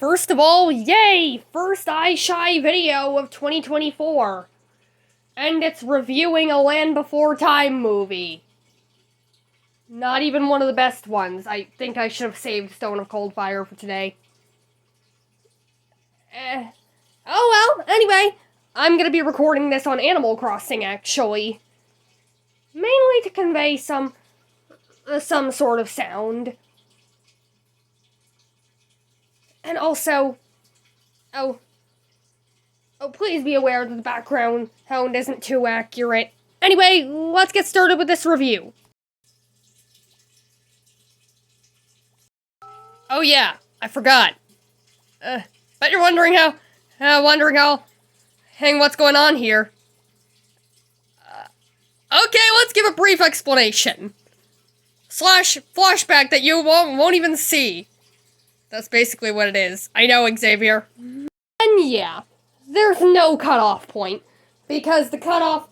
First of all, yay! First IShy video of 2024. And it's reviewing a Land Before Time movie. Not even one of the best ones. I think I should have saved Stone of Cold Fire for today. Oh well, anyway, I'm gonna be recording this on Animal Crossing, actually. Mainly to convey some sort of sound. And also, oh, please be aware that the background sound isn't too accurate. Anyway, let's get started with this review. Oh yeah, I forgot. Bet you're wondering what's going on here. Okay, let's give a brief explanation. Flashback that you won't even see. That's basically what it is. I know, Xavier. And yeah, there's no cutoff point, because the cutoff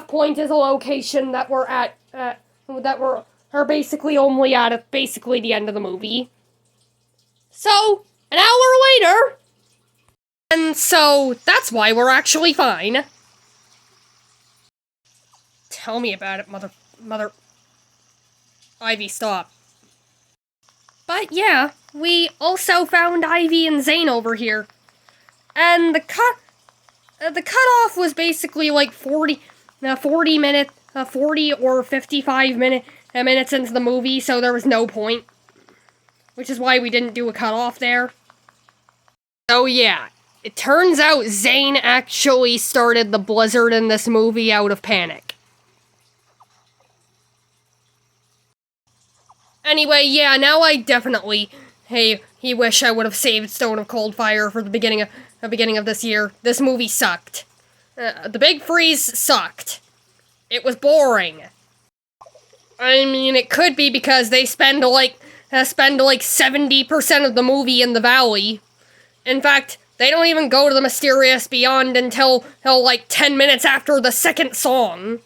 point is a location that we're at, are basically only at basically the end of the movie. So, an hour later, and so that's why we're actually fine. Tell me about it, mother. Ivy, stop. But yeah, we also found Ivy and Zane over here. And the cutoff was basically like 40 or 55 minutes into the movie, so there was no point. Which is why we didn't do a cutoff there. So yeah, it turns out Zane actually started the blizzard in this movie out of panic. Anyway, yeah, now I definitely, he wish I would have saved Stone of Cold Fire for the beginning of this year. This movie sucked. The Big Freeze sucked. It was boring. I mean, it could be because they spend like 70% of the movie in the valley. In fact, they don't even go to the Mysterious Beyond until like 10 minutes after the second song.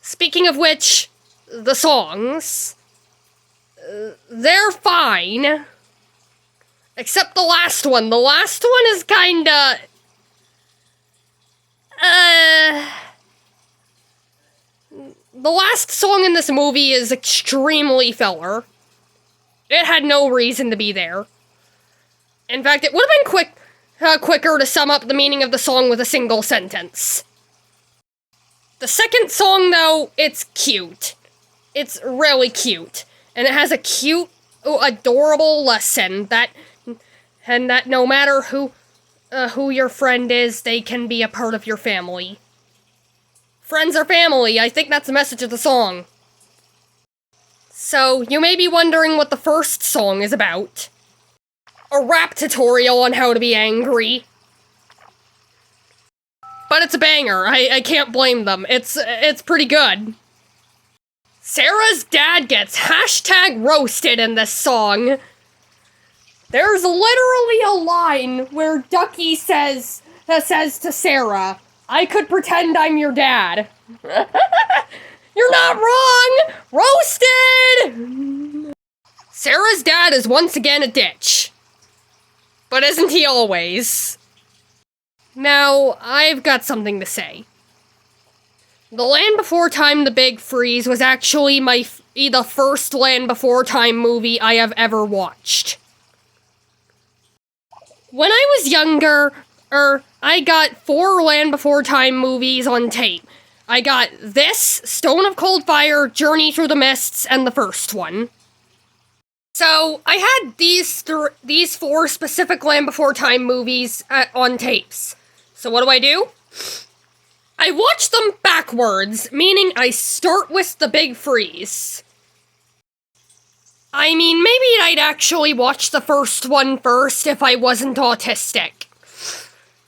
Speaking of which, the songs, they're fine. Except the last one. The last one is kinda... The last song in this movie is extremely filler. It had no reason to be there. In fact, it would have been quicker to sum up the meaning of the song with a single sentence. The second song, though, it's cute. It's really cute. And it has a cute, adorable lesson that no matter who your friend is, they can be a part of your family. Friends are family. I think that's the message of the song. So, you may be wondering what the first song is about. A rap tutorial on how to be angry. But it's a banger. I can't blame them. It's pretty good. Sarah's dad gets #roasted in this song. There's literally a line where Ducky says to Sarah, "I could pretend I'm your dad." You're not wrong! Roasted! Sarah's dad is once again a ditch. But isn't he always? Now, I've got something to say. The Land Before Time: The Big Freeze was actually the first Land Before Time movie I have ever watched. When I was younger, I got 4 Land Before Time movies on tape. I got this, Stone of Cold Fire, Journey Through the Mists, and the first one. So, I had these 4 specific Land Before Time movies on tapes. So what do? I watch them backwards, meaning I start with the Big Freeze. I mean, maybe I'd actually watch the first one first if I wasn't autistic.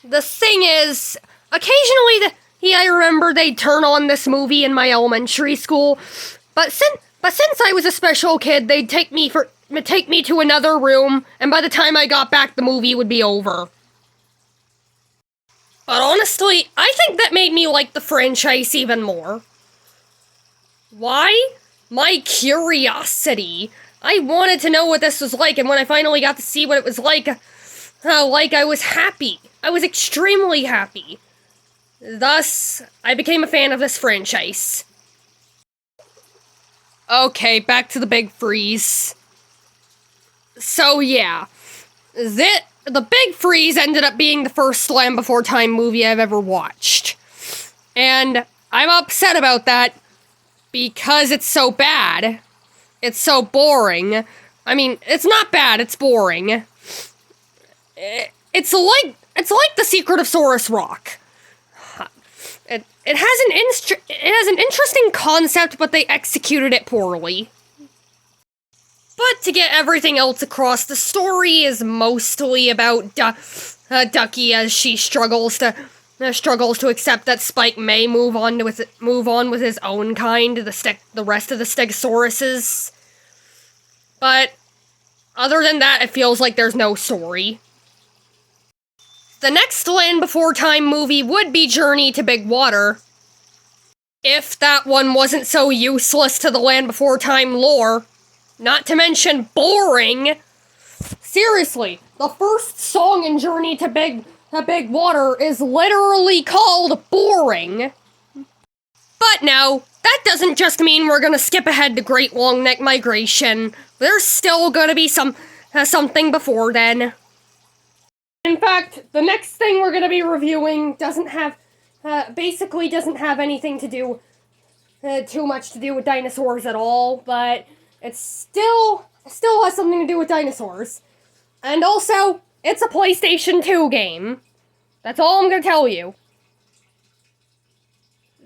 The thing is, occasionally I remember they'd turn on this movie in my elementary school, but since I was a special kid, they'd take me to another room, and by the time I got back, the movie would be over. But honestly, I think that made me like the franchise even more. Why? My curiosity I wanted to know what this was like, and when I finally got to see what it was like, I was happy. I was extremely happy. Thus, I became a fan of this franchise. Okay, back to the big freeze. So yeah, the Big Freeze ended up being the first Land Before Time movie I've ever watched. And I'm upset about that because it's so bad. It's so boring. I mean, it's not bad, it's boring. It's like The Secret of Saurus Rock. It has an interesting concept, but they executed it poorly. But to get everything else across, the story is mostly about Ducky as she struggles to accept that Spike may move on with his own kind, the rest of the Stegosauruses. But other than that, it feels like there's no story. The next Land Before Time movie would be Journey to Big Water, if that one wasn't so useless to the Land Before Time lore. Not to mention boring. Seriously, the first song in Journey to Big Water is literally called Boring. But no, that doesn't just mean we're gonna skip ahead to Great Long Neck Migration. There's still gonna be something before then. In fact, the next thing we're gonna be reviewing basically doesn't have anything to do, too much to do with dinosaurs at all, but it still has something to do with dinosaurs. And also, it's a PlayStation 2 game. That's all I'm gonna tell you.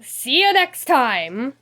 See you next time.